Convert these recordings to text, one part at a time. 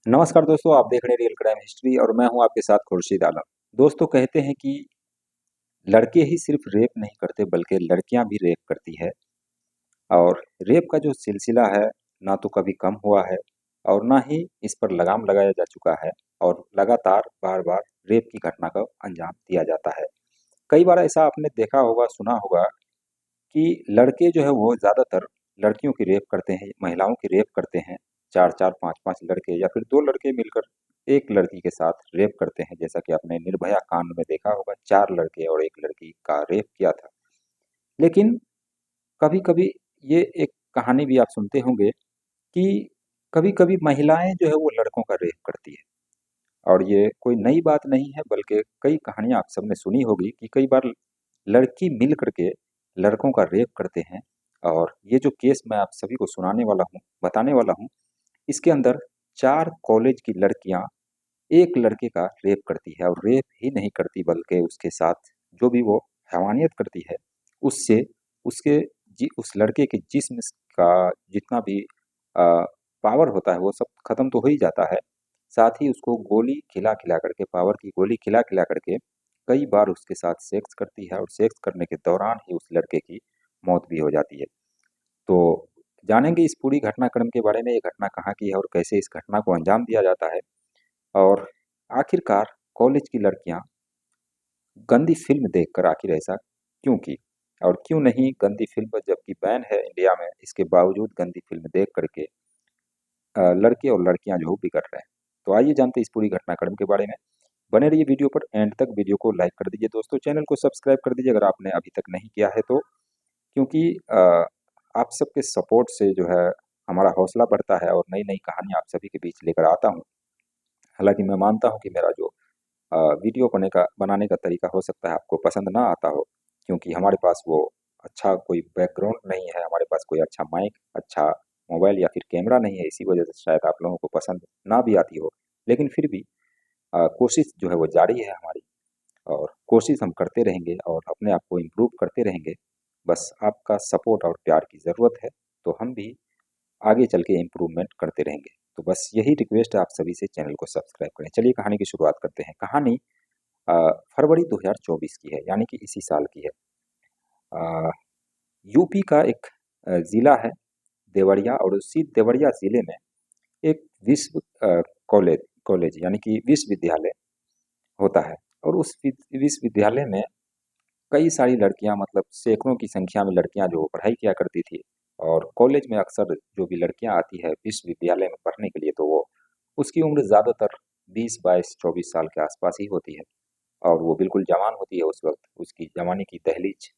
नमस्कार दोस्तों, आप देख रहे हैं रियल क्राइम हिस्ट्री और मैं हूं आपके साथ खुर्शीद आलम। दोस्तों, कहते हैं कि लड़के ही सिर्फ रेप नहीं करते बल्कि लड़कियां भी रेप करती है। और रेप का जो सिलसिला है ना तो कभी कम हुआ है और ना ही इस पर लगाम लगाया जा चुका है। और लगातार बार बार रेप की घटना का अंजाम दिया जाता है। कई बार ऐसा आपने देखा होगा, सुना होगा कि लड़के जो है वो ज्यादातर लड़कियों की रेप करते हैं, महिलाओं की रेप करते हैं। चार चार पांच पांच लड़के या फिर दो लड़के मिलकर एक लड़की के साथ रेप करते हैं। जैसा कि आपने निर्भया कांड में देखा होगा, चार लड़के और एक लड़की का रेप किया था। लेकिन कभी कभी ये एक कहानी भी आप सुनते होंगे कि कभी कभी महिलाएं जो है वो लड़कों का रेप करती है। और ये कोई नई बात नहीं है, बल्कि कई कहानियां आप सबने सुनी होगी कि कई बार लड़की मिल करके लड़कों का रेप करते हैं। और ये जो केस मैं आप सभी को सुनाने वाला हूँ, बताने वाला हूँ, इसके अंदर चार कॉलेज की लड़कियां एक लड़के का रेप करती है। और रेप ही नहीं करती बल्कि उसके साथ जो भी वो हैवानियत करती है, उससे उसके उस लड़के के जिस्म का जितना भी पावर होता है वो सब खत्म तो हो ही जाता है। साथ ही उसको गोली खिला खिला करके, पावर की गोली खिला खिला करके कई बार उसके साथ सेक्स करती है। और सेक्स करने के दौरान ही उस लड़के की मौत भी हो जाती है। तो जानेंगे इस पूरी घटनाक्रम के बारे में, ये घटना कहाँ की है और कैसे इस घटना को अंजाम दिया जाता है। और आखिरकार कॉलेज की लड़कियां गंदी फ़िल्म देखकर आखिर ऐसा क्यों की? और क्यों नहीं गंदी फ़िल्म, जबकि बैन है इंडिया में, इसके बावजूद गंदी फ़िल्म देख कर के लड़के और लड़कियां जो बिगड़ रहे हैं। तो आइए जानते हैं इस पूरी घटनाक्रम के बारे में। बने रहिए वीडियो पर एंड तक। वीडियो को लाइक कर दीजिए दोस्तों, चैनल को सब्सक्राइब कर दीजिए अगर आपने अभी तक नहीं किया है तो। क्योंकि आप सबके सपोर्ट से जो है हमारा हौसला बढ़ता है और नई नई कहानियाँ आप सभी के बीच लेकर आता हूँ। हालांकि मैं मानता हूँ कि मेरा जो वीडियो बनाने का तरीका हो सकता है आपको पसंद ना आता हो, क्योंकि हमारे पास वो अच्छा कोई बैकग्राउंड नहीं है, हमारे पास कोई अच्छा माइक, अच्छा मोबाइल या फिर कैमरा नहीं है। इसी वजह से शायद आप लोगों को पसंद ना भी आती हो। लेकिन फिर भी कोशिश जो है वो जारी है हमारी। और कोशिश हम करते रहेंगे और अपने आप को इम्प्रूव करते रहेंगे। बस आपका सपोर्ट और प्यार की ज़रूरत है, तो हम भी आगे चल के इम्प्रूवमेंट करते रहेंगे। तो बस यही रिक्वेस्ट है आप सभी से, चैनल को सब्सक्राइब करें। चलिए कहानी की शुरुआत करते हैं। कहानी फरवरी 2024 की है, यानी कि इसी साल की है। यूपी का एक ज़िला है देवरिया, और उसी देवरिया ज़िले में एक विश्व कॉलेज कॉलेज यानी कि विश्वविद्यालय होता है। और उस विश्वविद्यालय में कई सारी लड़कियां, मतलब सैकड़ों की संख्या में लड़कियां जो पढ़ाई किया करती थी। और कॉलेज में अक्सर जो भी लड़कियां आती है विश्वविद्यालय में पढ़ने के लिए, तो वो उसकी उम्र ज़्यादातर 20 22 24 साल के आसपास ही होती है। और वो बिल्कुल जवान होती है उस वक्त, उसकी जवानी की दहलीज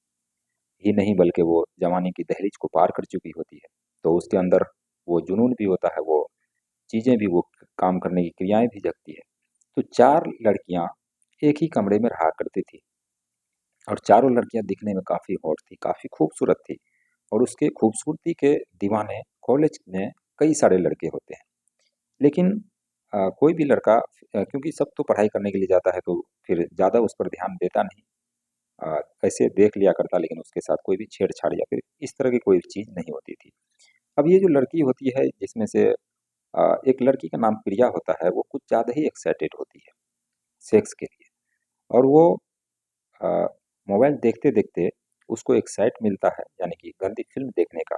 ही नहीं बल्कि वो जवानी की दहलीज को पार कर चुकी होती है। तो उसके अंदर वो जुनून भी होता है, वो चीज़ें भी, वो काम करने की क्रियाएं भी जगती है। तो चार लड़कियां एक ही कमरे में रहा करती थी। और चारों लड़कियां दिखने में काफ़ी हॉट थी, काफ़ी खूबसूरत थी। और उसके खूबसूरती के दीवाने कॉलेज में कई सारे लड़के होते हैं। लेकिन कोई भी लड़का, क्योंकि सब तो पढ़ाई करने के लिए जाता है तो फिर ज़्यादा उस पर ध्यान देता नहीं। ऐसे देख लिया करता, लेकिन उसके साथ कोई भी छेड़छाड़ या फिर इस तरह की कोई चीज़ नहीं होती थी। अब ये जो लड़की होती है, जिसमें से एक लड़की का नाम प्रिया होता है, वो कुछ ज़्यादा ही एक्साइटेड होती है सेक्स के लिए। और वो अ, मोबाइल देखते-देखते उसको एक साइट मिलता है, यानी कि गंदी फ़िल्म देखने का।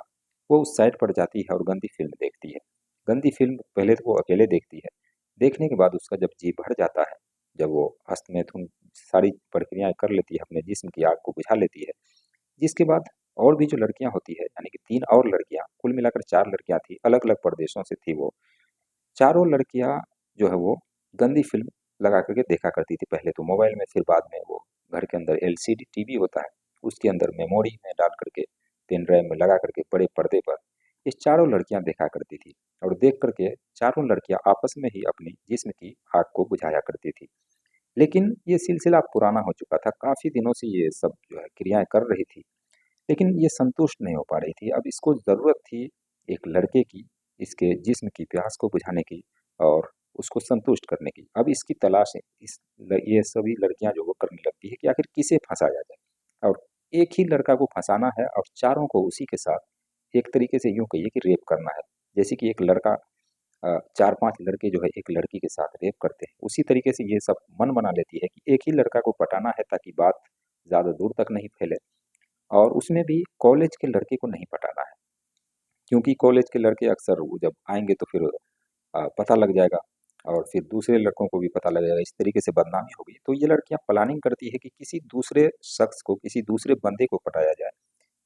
वो उस साइट पर जाती है और गंदी फ़िल्म देखती है। गंदी फ़िल्म पहले तो वो अकेले देखती है। देखने के बाद उसका जब जी भर जाता है, जब वो हस्तमैथुन सारी प्रक्रियाएँ कर लेती है, अपने जिस्म की आग को बुझा लेती है, जिसके बाद और भी जो लड़कियाँ होती है, यानी कि 3 और लड़कियाँ, कुल मिलाकर 4 लड़कियाँ थी, अलग-अलग प्रदेशों से थी वो। चारों लड़कियां जो है वो गंदी फिल्म लगा करके देखा करती थी, पहले तो मोबाइल में, फिर बाद में वो घर के अंदर एलसीडी टीवी होता है, उसके अंदर मेमोरी में डाल करके, पेन ड्राइव में लगा करके बड़े पर्दे पर ये चारों लड़कियां देखा करती थी। और देख करके चारों लड़कियां आपस में ही अपनी जिस्म की आग को बुझाया करती थी। लेकिन ये सिलसिला पुराना हो चुका था, काफी दिनों से ये सब जो है क्रियाएं कर रही थी। लेकिन ये संतुष्ट नहीं हो पा रही थी। अब इसको ज़रूरत थी एक लड़के की, इसके जिस्म की प्यास को बुझाने की और उसको संतुष्ट करने की। अब इसकी तलाश है, ये सभी लड़कियां जो वो करने लगती है कि आखिर किसे फंसाया जाए। और एक ही लड़का को फंसाना है और चारों को उसी के साथ एक तरीके से यूं कहिए कि रेप करना है। जैसे कि एक लड़का चार पांच लड़के जो है एक लड़की के साथ रेप करते हैं, उसी तरीके से ये सब मन बना लेती है कि एक ही लड़का को पटाना है ताकि बात ज़्यादा दूर तक नहीं फैले। और उसमें भी कॉलेज के लड़के को नहीं पटाना है, क्योंकि कॉलेज के लड़के अक्सर वो जब आएंगे तो फिर पता लग जाएगा और फिर दूसरे लड़कों को भी पता लग जाएगा, इस तरीके से बदनामी होगी। तो ये लड़कियां प्लानिंग करती है कि किसी दूसरे शख्स को, किसी दूसरे बंदे को पटाया जाए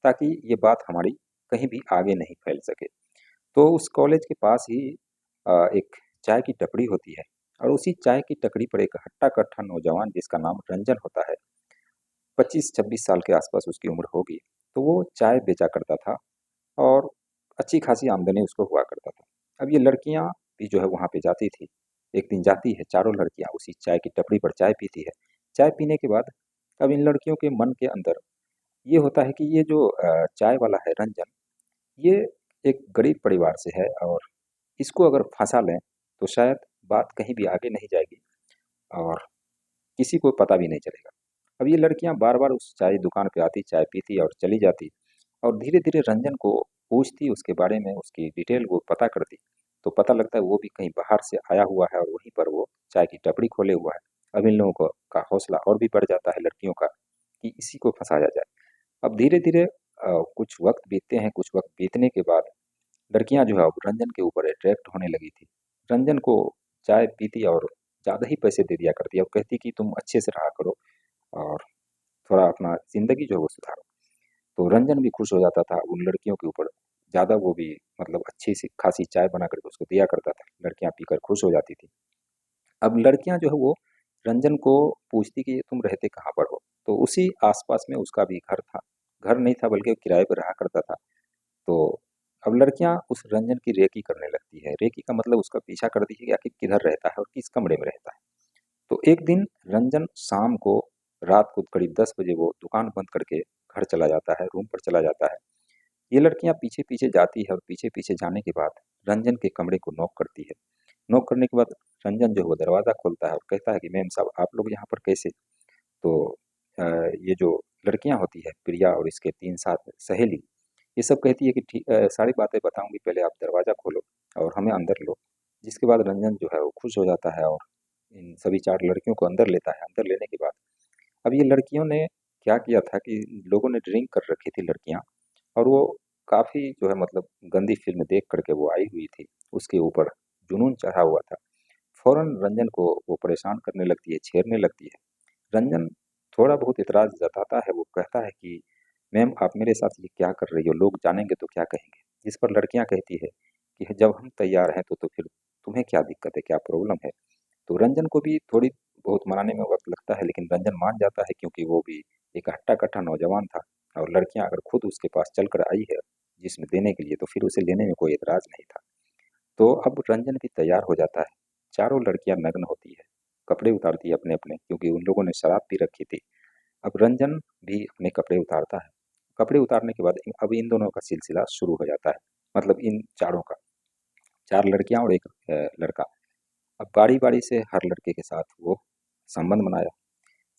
ताकि ये बात हमारी कहीं भी आगे नहीं फैल सके। तो उस कॉलेज के पास ही एक चाय की टपरी होती है, और उसी चाय की टपरी पर एक हट्टा-कट्टा नौजवान जिसका नाम रंजन होता है, 25-26 साल के आसपास उसकी उम्र होगी। तो वो चाय बेचा करता था और अच्छी खासी आमदनी उसको हुआ करता था। अब ये लड़कियां भी जो है वहाँ पे जाती थी। एक दिन जाती है चारों लड़कियां उसी चाय की टपरी पर चाय पीती है। चाय पीने के बाद अब इन लड़कियों के मन के अंदर ये होता है कि ये जो चाय वाला है रंजन, ये एक गरीब परिवार से है और इसको अगर फंसा लें तो शायद बात कहीं भी आगे नहीं जाएगी और किसी को पता भी नहीं चलेगा। अब ये लड़कियां बार बार उस चाय दुकान पे आती, चाय पीती और चली जाती, और धीरे धीरे रंजन को पूछती उसके बारे में, उसकी डिटेल वो पता करती। तो पता लगता है वो भी कहीं बाहर से आया हुआ है और वहीं पर वो चाय की टपरी खोले हुआ है। अब इन लोगों को का हौसला और भी बढ़ जाता है लड़कियों का कि इसी को फंसाया जाए। अब धीरे धीरे कुछ वक्त बीतते हैं, कुछ वक्त बीतने के बाद लड़कियां जो है अब रंजन के ऊपर अट्रैक्ट होने लगी थी। रंजन को चाय पीती और ज़्यादा ही पैसे दे दिया करती है और कहती कि तुम अच्छे से रहा करो और थोड़ा अपना ज़िंदगी जो है वो सुधारो। तो रंजन भी खुश हो जाता था उन लड़कियों के ऊपर, ज़्यादा वो भी मतलब अच्छी सी खासी चाय बना करके उसको दिया करता था, लड़कियां पीकर खुश हो जाती थी। अब लड़कियां जो है वो रंजन को पूछती कि तुम रहते कहाँ पर हो, तो उसी आसपास में उसका भी घर था। घर नहीं था बल्कि वो किराए पर रहा करता था। तो अब लड़कियां उस रंजन की रेकी करने लगती है। रेकी का मतलब उसका पीछा करती है कि आखिर किधर रहता है और किस कमरे में रहता है। तो एक दिन रंजन शाम को, रात को करीब 10 बजे वो दुकान बंद करके घर चला जाता है, रूम पर चला जाता है। ये लड़कियां पीछे पीछे जाती है और पीछे पीछे जाने के बाद रंजन के कमरे को नॉक करती है। नॉक करने के बाद रंजन जो है वो दरवाज़ा खोलता है और कहता है कि मैम साहब आप लोग यहाँ पर कैसे? तो ये जो लड़कियां होती है प्रिया और इसके 3 साथ सहेली, ये सब कहती है कि ठीक सारी बातें बताऊंगी, पहले आप दरवाज़ा खोलो और हमें अंदर लो। जिसके बाद रंजन जो है वो खुश हो जाता है और इन सभी 4 लड़कियों को अंदर लेता है। अंदर लेने के बाद अब ये लड़कियों ने क्या किया था कि लोगों ने ड्रिंक कर रखी थी लड़कियां, और वो काफ़ी जो है मतलब गंदी फ़िल्म देख कर के वो आई हुई थी, उसके ऊपर जुनून चढ़ा हुआ था। फ़ौरन रंजन को वो परेशान करने लगती है, छेड़ने लगती है। रंजन थोड़ा बहुत इतराज़ जताता है, वो कहता है कि मैम आप मेरे साथ ये क्या कर रही हो? लोग जानेंगे तो क्या कहेंगे? जिस पर लड़कियाँ कहती है कि जब हम तैयार हैं तो फिर तुम्हें क्या दिक्कत है, क्या प्रॉब्लम है? तो रंजन को भी थोड़ी बहुत मनाने में वक़्त लगता है, लेकिन रंजन मान जाता है क्योंकि वो भी एक हट्टा-कट्टा नौजवान था और लड़कियाँ अगर खुद उसके पास चल कर आई है जिस्म देने के लिए, तो फिर उसे लेने में कोई एतराज़ नहीं था। तो अब रंजन भी तैयार हो जाता है। चारों लड़कियां नग्न होती है, कपड़े उतारती है अपने अपने, क्योंकि उन लोगों ने शराब पी रखी थी। अब रंजन भी अपने कपड़े उतारता है। कपड़े उतारने के बाद अब इन दोनों का सिलसिला शुरू हो जाता है, मतलब इन चारों का। 4 लड़कियां और एक लड़का। अब बारी बारी से हर लड़के के साथ वो संबंध बनाया।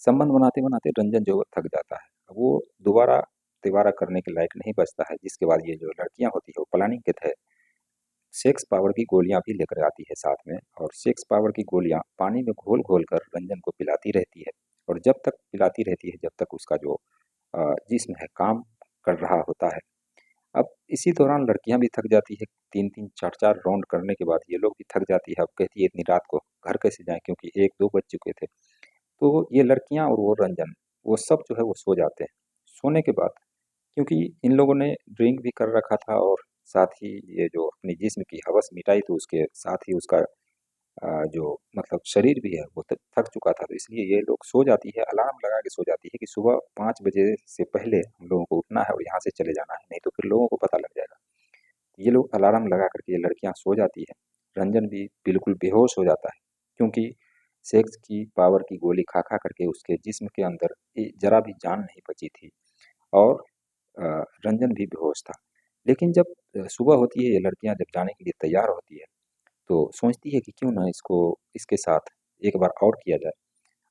संबंध बनाते बनाते रंजन जो है थक जाता है। अब वो दोबारा तिबारा करने के लायक नहीं बचता है, जिसके बाद ये जो लड़कियां होती है वो प्लानिंग के तहत सेक्स पावर की गोलियां भी लेकर आती है साथ में, और सेक्स पावर की गोलियां पानी में घोल घोल कर रंजन को पिलाती रहती है। और जब तक पिलाती रहती है जब तक उसका जो जिस्म है काम कर रहा होता है। अब इसी दौरान लड़कियां भी थक जाती है। 3-3 4-4 राउंड करने के बाद ये लोग भी थक जाती है। अब कहती है इतनी रात को घर कैसे जाएं, क्योंकि 1-2 बज चुके थे। तो ये लड़कियां और वो रंजन, वो सब जो है वो सो जाते हैं। सोने के बाद क्योंकि इन लोगों ने ड्रिंक भी कर रखा था और साथ ही ये जो अपनी जिस्म की हवस मिटाई, तो उसके साथ ही उसका जो मतलब शरीर भी है वो थक चुका था, तो इसलिए ये लोग सो जाती है, अलार्म लगा के सो जाती है कि सुबह 5 बजे से पहले हम लोगों को उठना है और यहाँ से चले जाना है, नहीं तो फिर लोगों को पता लग जाएगा। ये लोग अलार्म लगा करके ये लड़कियां सो जाती है। रंजन भी बिल्कुल बेहोश हो जाता है, क्योंकि सेक्स की पावर की गोली खा खा करके उसके जिस्म के अंदर जरा भी जान नहीं बची थी, और रंजन भी बेहोश था। लेकिन जब सुबह होती है, ये लड़कियां जब जाने के लिए तैयार होती है तो सोचती है कि क्यों ना इसको इसके साथ एक बार और किया जाए,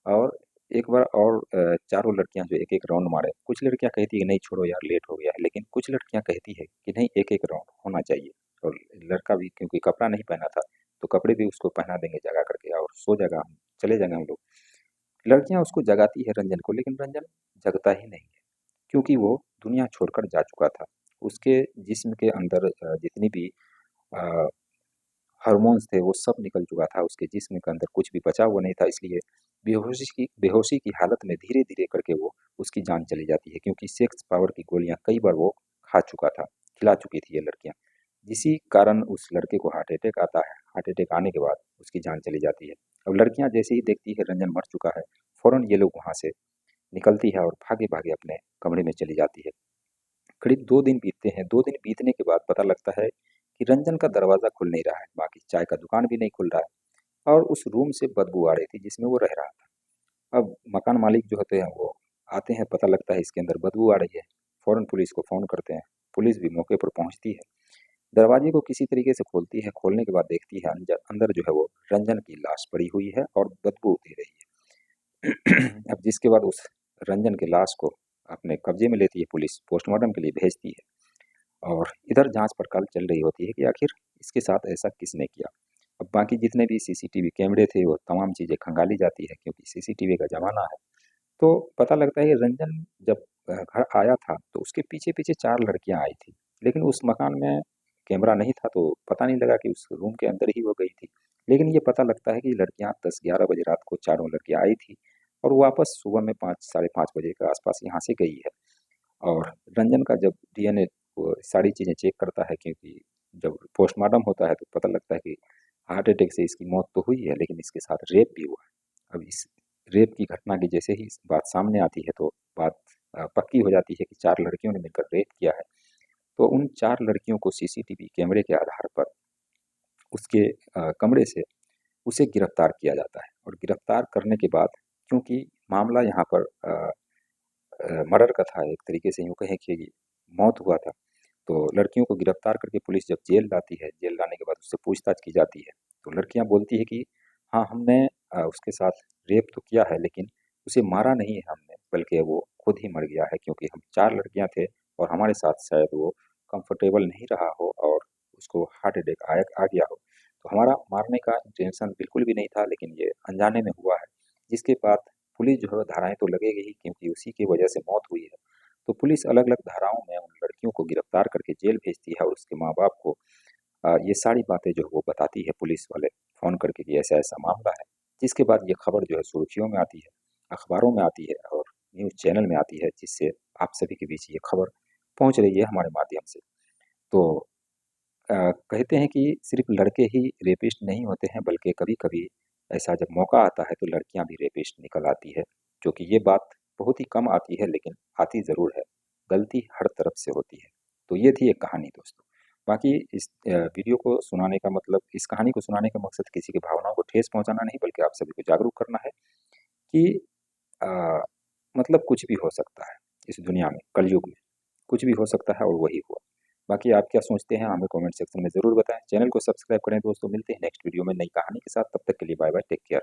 और एक बार और चारों लड़कियां जो एक एक राउंड मारे। कुछ लड़कियां कहती है नहीं छोड़ो यार लेट हो गया है, लेकिन कुछ लड़कियां कहती है कि नहीं एक एक राउंड होना चाहिए। और लड़का भी क्योंकि कपड़ा नहीं पहना था तो कपड़े भी उसको पहना देंगे जगा करके और सो जाएगा, हम चले जाएंगे हम लोग। लड़कियां उसको जगाती है रंजन को, लेकिन रंजन जगता ही नहीं है क्योंकि वो दुनिया छोड़कर जा चुका था। उसके जिस्म के अंदर जितनी भी हार्मोन्स थे वो सब निकल चुका था, उसके जिस्म के अंदर कुछ भी बचा हुआ नहीं था। इसलिए बेहोशी की हालत में धीरे धीरे करके वो उसकी जान चली जाती है, क्योंकि सेक्स पावर की गोलियां कई बार वो खा चुका था, खिला चुकी थी ये लड़कियां, जिसी कारण उस लड़के को हार्ट अटैक आता है। हार्ट अटैक आने के बाद उसकी जान चली जाती है। अब लड़कियां जैसे ही देखती है रंजन मर चुका है, फौरन ये लोग वहां से निकलती है और भागे भागे अपने कमरे में चली जाती है। करीब 2 दिन बीतते हैं। 2 दिन बीतने के बाद पता लगता है कि रंजन का दरवाज़ा खुल नहीं रहा है, बाकी चाय का दुकान भी नहीं खुल रहा है और उस रूम से बदबू आ रही थी जिसमें वो रह रहा था। अब मकान मालिक जो होते हैं वो आते हैं, पता लगता है इसके अंदर बदबू आ रही है, फ़ौरन पुलिस को फ़ोन करते हैं। पुलिस भी मौके पर पहुंचती है, दरवाजे को किसी तरीके से खोलती है। खोलने के बाद देखती है अंदर अंदर जो है वो रंजन की लाश पड़ी हुई है और बदबू दे रही है। अब जिसके बाद उस रंजन की लाश को अपने कब्जे में लेती है पुलिस, पोस्टमार्टम के लिए भेजती है और इधर जांच पड़ताल चल रही होती है कि आखिर इसके साथ ऐसा किसने किया। अब बाकी जितने भी सीसीटीवी कैमरे थे वो तमाम चीज़ें खंगाली जाती है क्योंकि सीसीटीवी का ज़माना है। तो पता लगता है कि रंजन जब घर आया था तो उसके पीछे पीछे 4 लड़कियां आई थी, लेकिन उस मकान में कैमरा नहीं था तो पता नहीं लगा कि उस रूम के अंदर ही वो गई थी। लेकिन ये पता लगता है कि लड़कियां 10-11 बजे रात को चारों लड़कियां आई थी और वापस सुबह में 5-5:30 बजे के आसपास यहाँ से गई है। और रंजन का जब डीएनए वो सारी चीज़ें चेक करता है, क्योंकि जब पोस्टमार्टम होता है तो पता लगता है कि हार्ट अटैक से इसकी मौत तो हुई है लेकिन इसके साथ रेप भी हुआ है। अब इस रेप की घटना की जैसे ही इस बात सामने आती है तो बात पक्की हो जाती है कि 4 लड़कियों ने मिलकर रेप किया है। तो उन 4 लड़कियों को सीसीटीवी कैमरे के आधार पर उसके कमरे से उसे गिरफ्तार किया जाता है और गिरफ्तार करने के बाद, क्योंकि मामला यहाँ पर मर्डर का था, एक तरीके से यूँ कहें कि मौत हुआ था, तो लड़कियों को गिरफ्तार करके पुलिस जब जेल लाती है, जेल लाने के बाद उससे पूछताछ की जाती है, तो लड़कियां बोलती है कि हाँ, हमने उसके साथ रेप तो किया है लेकिन उसे मारा नहीं है हमने, बल्कि वो खुद ही मर गया है क्योंकि हम 4 लड़कियां थे और हमारे साथ शायद वो कंफर्टेबल नहीं रहा हो और उसको हार्ट अटैक आ गया हो। तो हमारा मारने का इंटेंशन बिल्कुल भी नहीं था, लेकिन ये अनजाने में हुआ है। जिसके बाद पुलिस जो है धाराएं तो लगेगी ही क्योंकि उसी की वजह से मौत हुई है। तो पुलिस अलग-अलग धाराओं में उन लड़कियों को गिरफ्तार करके जेल भेजती है और उसके माँ-बाप को ये सारी बातें जो है वो बताती है पुलिस वाले फ़ोन करके कि ऐसा-ऐसा मामला है। जिसके बाद ये खबर जो है सुर्खियों में आती है, अखबारों में आती है और न्यूज़ चैनल में आती है, जिससे आप सभी के बीच ये खबर पहुँच रही है हमारे माध्यम से। तो कहते हैं कि सिर्फ़ लड़के ही रेपिस्ट नहीं होते हैं, बल्कि कभी-कभी ऐसा जब मौका आता है तो लड़कियाँ भी रेपिस्ट निकल आती है, जो कि ये बात बहुत ही कम आती है लेकिन आती ज़रूर है। गलती हर तरफ से होती है। तो ये थी एक कहानी दोस्तों। बाकी इस वीडियो को सुनाने का मतलब, इस कहानी को सुनाने का मकसद किसी की भावनाओं को ठेस पहुँचाना नहीं, बल्कि आप सभी को जागरूक करना है कि अ, मतलब कुछ भी हो सकता है इस दुनिया में, कलयुग में। कुछ भी हो सकता है और वही हुआ। बाकी आप क्या सोचते हैं हमें कमेंट सेक्शन में ज़रूर बताएं। चैनल को सब्सक्राइब करें दोस्तों। मिलते हैं नेक्स्ट वीडियो में नई कहानी के साथ। तब तक के लिए बाय बाय, टेक केयर।